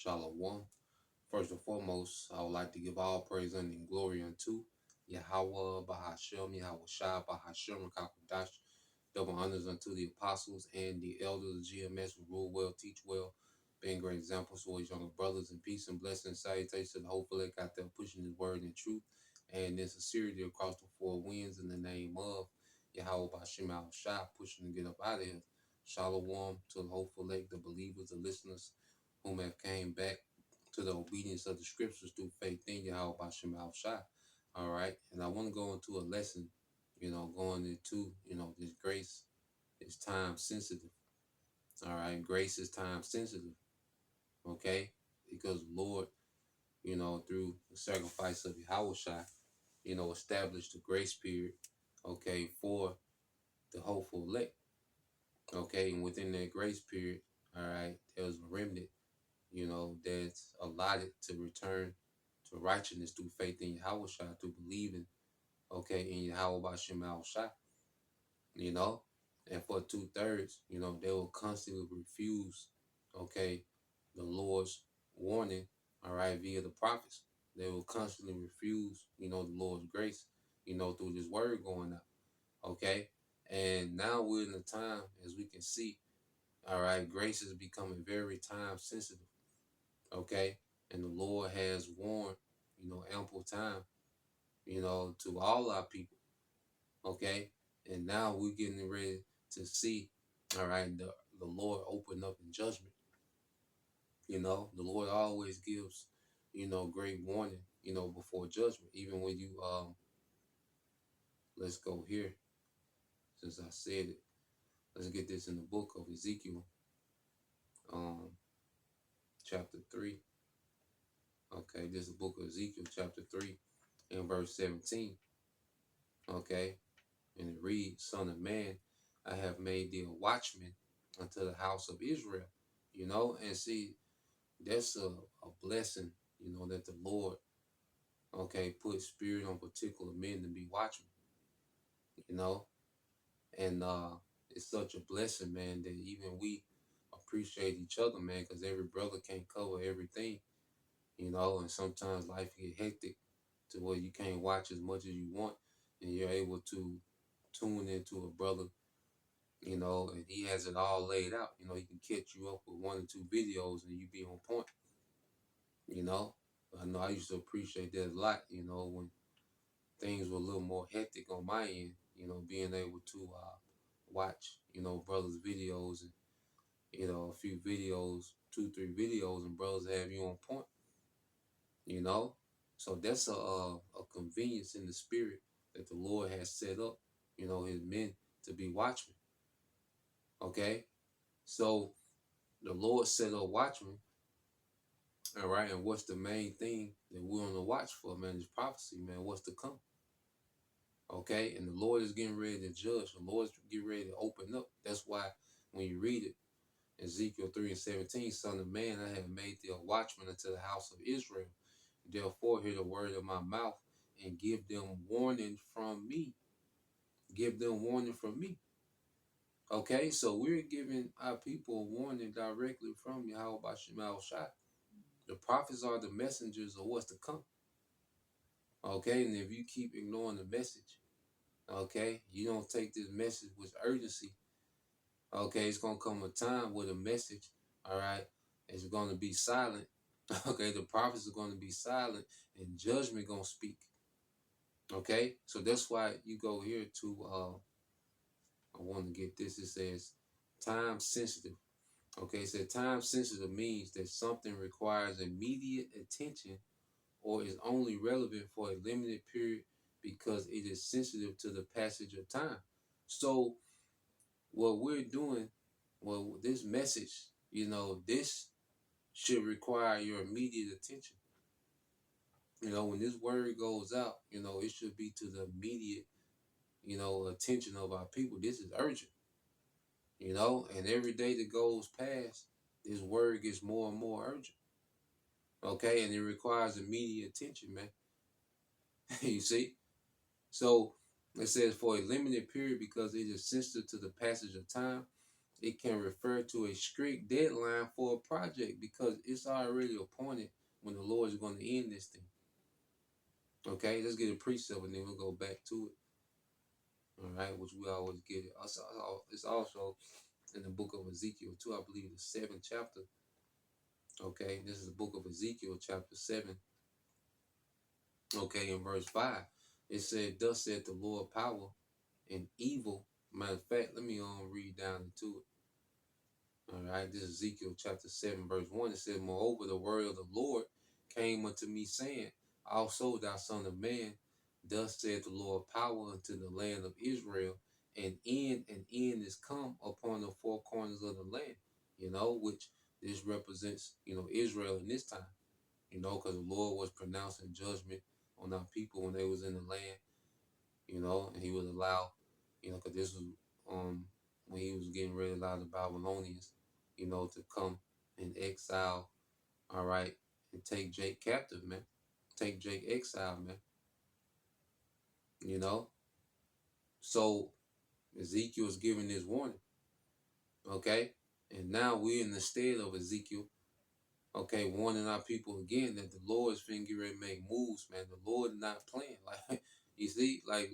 Shalom. First and foremost, I would like to give all praise and glory unto Yahweh Bahashem, Yahweh Shai Bahashem, Rakakwadash. Double honors unto the apostles and the elders of GMS who rule well, teach well, being great examples for his younger brothers, and peace and blessing and salutations to the whole elect out there pushing his word and truth and in sincerity across the four winds in the name of Yahweh Bahashem, Yahweh Shai, pushing to get up out of here. Shalom to the hopeful elect, the believers, the listeners whom have came back to the obedience of the scriptures through faith in Yahweh Bashem Al Shai. All right. And I want to go into a lesson, going into, this grace is time sensitive. All right. Grace is time sensitive. Okay. Because the Lord, through the sacrifice of Yahweh Shai, established the grace period, okay, for the hopeful elect. Okay. And within that grace period, all right, there's a remnant, that's allotted to return to righteousness through faith in Yahweh Shai, through believing, okay, in Yahweh Bashem Al Shai, you know. And for 2/3, they will constantly refuse, okay, the Lord's warning, all right, via the prophets. They will constantly refuse, the Lord's grace, through this word going out, okay. And now we're in a time, as we can see, all right, grace is becoming very time sensitive, okay. And the Lord has warned, ample time, to all our people. Okay. And now we're getting ready to see, all right, the Lord open up in judgment. The Lord always gives, great warning, before judgment. Even when you, let's go here, since I said it, let's get this in the book of Ezekiel, um, chapter 3. Okay. This is the book of Ezekiel, chapter 3, and verse 17. Okay. And it reads, Son of man, I have made thee a watchman unto the house of Israel. And see, that's a blessing, that the Lord, okay, put spirit on particular men to be watchmen, you know. And it's such a blessing, man, that even we appreciate each other, man, because every brother can't cover everything, and sometimes life get hectic to where you can't watch as much as you want, and you're able to tune into a brother, and he has it all laid out. He can catch you up with 1 or 2 videos and you be on point, you know. I know I used to appreciate that a lot, when things were a little more hectic on my end, being able to watch, brothers' videos and, a few videos, 2, 3 videos, and brothers have you on point, you know. So that's a convenience in the spirit that the Lord has set up, his men to be watchmen. Okay. So the Lord set up watchmen. All right. And what's the main thing that we're on the watch for, man? Is prophecy, man. What's to come? Okay. And the Lord is getting ready to judge. The Lord's getting ready to open up. That's why when you read it, Ezekiel 3 and 17, Son of man, I have made thee a watchman unto the house of Israel. Therefore, hear the word of my mouth and give them warning from me. Give them warning from me. Okay, so we're giving our people a warning directly from Yahweh Bashem Al Shai. The prophets are the messengers of what's to come. Okay, and if you keep ignoring the message, okay, you don't take this message with urgency, okay, it's going to come a time where the message, all right, is going to be silent. Okay, the prophets are going to be silent and judgment going to speak. Okay, so that's why you go here to, I want to get this, it says time sensitive. Okay, it said time sensitive means that something requires immediate attention or is only relevant for a limited period because it is sensitive to the passage of time. So what we're doing, well, this message, this should require your immediate attention. When this word goes out, it should be to the immediate, attention of our people. This is urgent, and every day that goes past, this word gets more and more urgent. Okay, and it requires immediate attention, man. You see? So it says for a limited period because it is sensitive to the passage of time it can refer to a strict deadline for a project because it's already appointed when the Lord is going to end this thing. Okay, let's get a precept and then we'll go back to it. All right, which we always get it. It's also in the book of Ezekiel too. I believe the 7th chapter. Okay, this is the book of Ezekiel, chapter 7. Okay, in verse 5, it said, "Thus said the Lord, power and evil." Matter of fact, let me read down into it. All right, this is Ezekiel chapter 7, verse 1. It says, "Moreover, the word of the Lord came unto me, saying, Also, thou son of man, thus said the Lord, power unto the land of Israel, and end is come upon the four corners of the land." Which this represents, Israel in this time, because the Lord was pronouncing judgment on our people when they was in the land, and he would allow, because this was when he was getting ready to allow the Babylonians, to come and exile, all right, and take Jake captive, man. Take Jake exile, man. So Ezekiel is giving this warning, okay? And now we're in the state of Ezekiel, okay, warning our people again that the Lord is finna get ready to make moves, man. The Lord is not playing. Like, you see, like,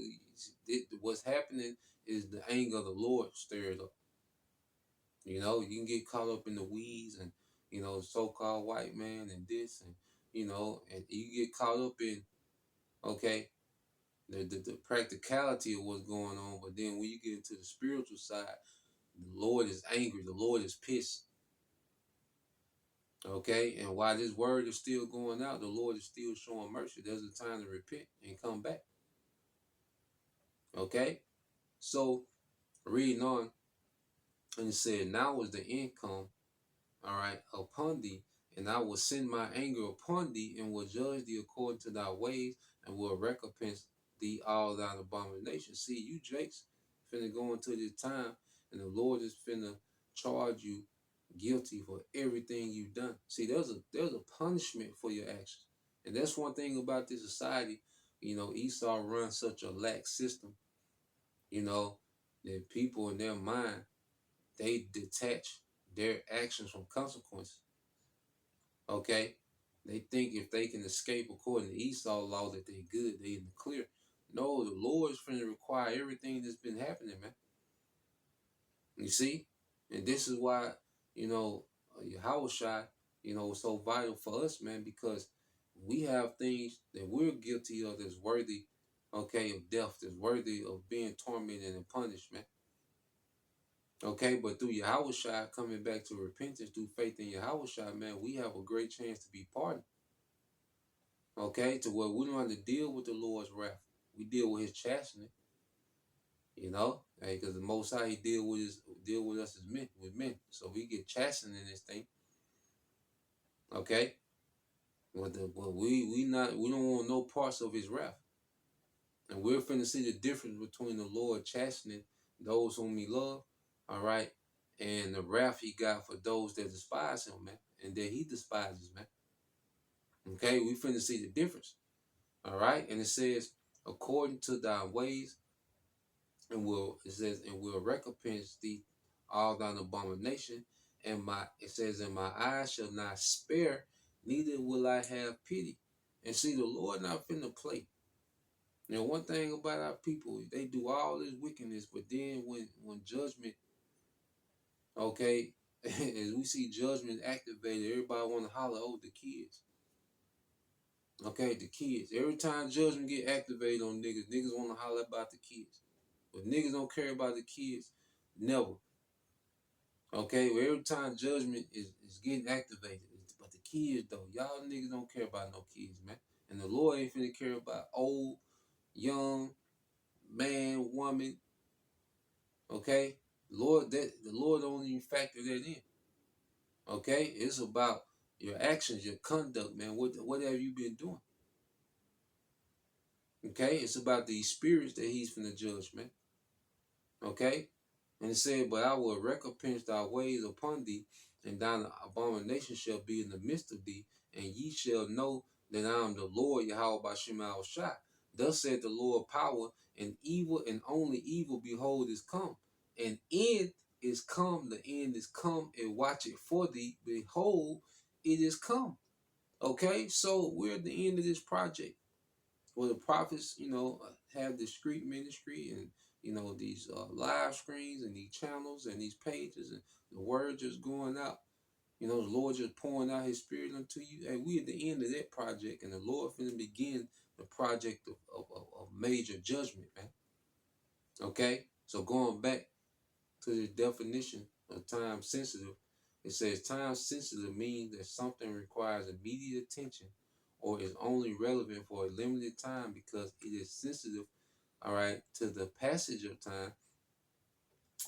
what's happening is the anger of the Lord stirred up. You can get caught up in the weeds and, so-called white man and this and, and you get caught up in, okay, the practicality of what's going on. But then when you get into the spiritual side, the Lord is angry. The Lord is pissed. Okay, and while this word is still going out, the Lord is still showing mercy. There's a time to repent and come back. Okay, so reading on, and it said, "Now is the income, all right, upon thee, and I will send my anger upon thee, and will judge thee according to thy ways, and will recompense thee all thine abominations." See, you Jakes finna go into this time, and the Lord is finna charge you guilty for everything you've done. See, there's a punishment for your actions, and that's one thing about this society. Esau runs such a lax system. That people in their mind, they detach their actions from consequences. Okay, they think if they can escape according to Esau law that they good, they in the clear. No, the Lord's going to require everything that's been happening, man. You see, and this is why Yahushua, is so vital for us, man, because we have things that we're guilty of that's worthy, okay, of death, that's worthy of being tormented and punished, man. Okay, but through Yahushua coming back to repentance, through faith in Yahushua, man, we have a great chance to be pardoned. Okay, to where we don't have to deal with the Lord's wrath. We deal with his chastening. Because the Most High, he deal with us as men. So we get chastened in this thing. Okay, but we don't want no parts of his wrath, and we're finna see the difference between the Lord chastening those whom he love, all right, and the wrath he got for those that despise him, man, and that he despises, man. Okay, we finna see the difference, all right, and it says, "According to thy ways, and will recompense thee all thine abomination, and it says, and my eyes shall not spare, neither will I have pity." And see, the Lord not finna play. One thing about our people, they do all this wickedness, but then when judgment, okay, as we see judgment activated, everybody want to holler, "Oh, the kids." Okay, the kids. Every time judgment get activated on niggas want to holler about the kids. But niggas don't care about the kids. Never. Okay, well, every time judgment is getting activated. But the kids, though, y'all niggas don't care about no kids, man. And the Lord ain't finna care about old, young, man, woman. Okay? The Lord don't even factor that in. Okay? It's about your actions, your conduct, man. What have you been doing? Okay? It's about the spirits that he's finna judge, man. Okay? And it said, "But I will recompense thy ways upon thee, and thine abomination shall be in the midst of thee, and ye shall know that I am the Lord Yahweh Bashim Al Shai. Thus said the Lord, power and evil, and only evil, behold, is come, and end is come. The end is come, and watch it for thee. Behold, it is come. Okay, so we're at the end of this project. Well, the prophets, have discreet ministry and these live screens and these channels and these pages and the word just going out. The Lord just pouring out His Spirit unto you. And we at the end of that project, and the Lord finna begin the project of major judgment, man. Okay, so going back to the definition of time sensitive, it says time sensitive means that something requires immediate attention or is only relevant for a limited time because it is sensitive, all right, to the passage of time.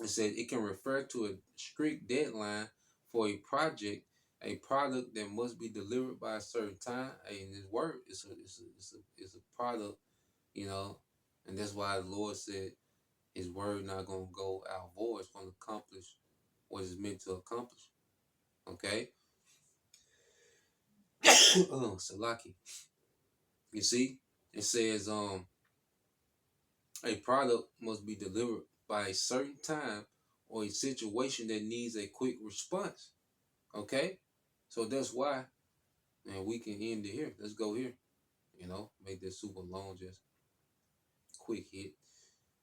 It says it can refer to a strict deadline for a project, a product that must be delivered by a certain time. In this word, it's a product, you know, and that's why the Lord said His word not gonna go out void. It's gonna accomplish what it's meant to accomplish. Okay. Salaki. You see, it says a product must be delivered by a certain time or a situation that needs a quick response. Okay? So that's why, and we can end it here. Let's go here. Make this super long, just quick hit,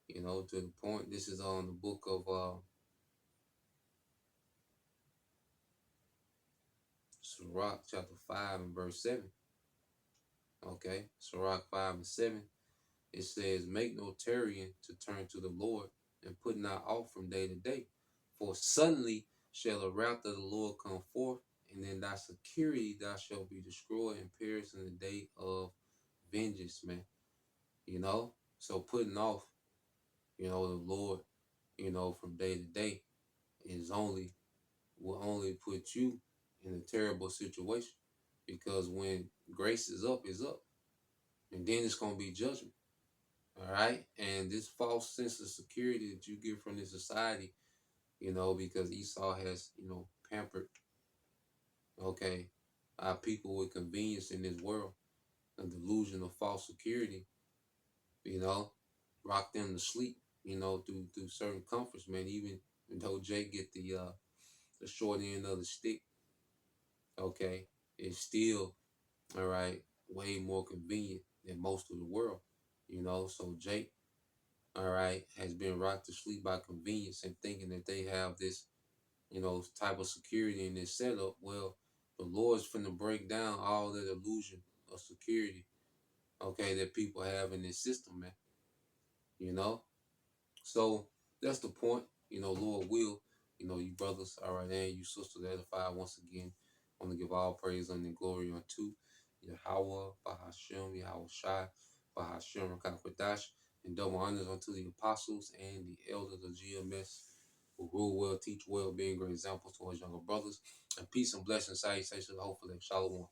to the point. This is on the book of Sirach, chapter 5 and verse 7. Okay? Sirach 5 and 7. It says, make no tarrying to turn to the Lord, and put not off from day to day. For suddenly shall the wrath of the Lord come forth, and in thy security thou shalt be destroyed and perish in the day of vengeance, man. So putting off, the Lord, from day to day will only put you in a terrible situation. Because when grace is up, and then it's gonna be judgment. All right. And this false sense of security that you get from this society, because Esau has, pampered, okay, our people with convenience in this world, a delusion of false security, you know, rock them to sleep, through certain comforts, man. Even though Jay get the short end of the stick, okay, it's still, all right, way more convenient than most of the world, So Jake, all right, has been rocked to sleep by convenience and thinking that they have this, type of security in this setup. Well, the Lord's finna break down all that illusion of security, okay, that people have in this system, man. You know? So that's the point. Lord will, you brothers, all right, and you sisters edify once again. I want to give all praise and glory unto Yahweh, Bahashem, Yahweh Shai, Bahashem, Rakakwadash, and double honors unto the apostles and the elders of GMS who rule well, teach well, being great examples to his younger brothers. And peace and blessings, salutations, hopefully, shalom.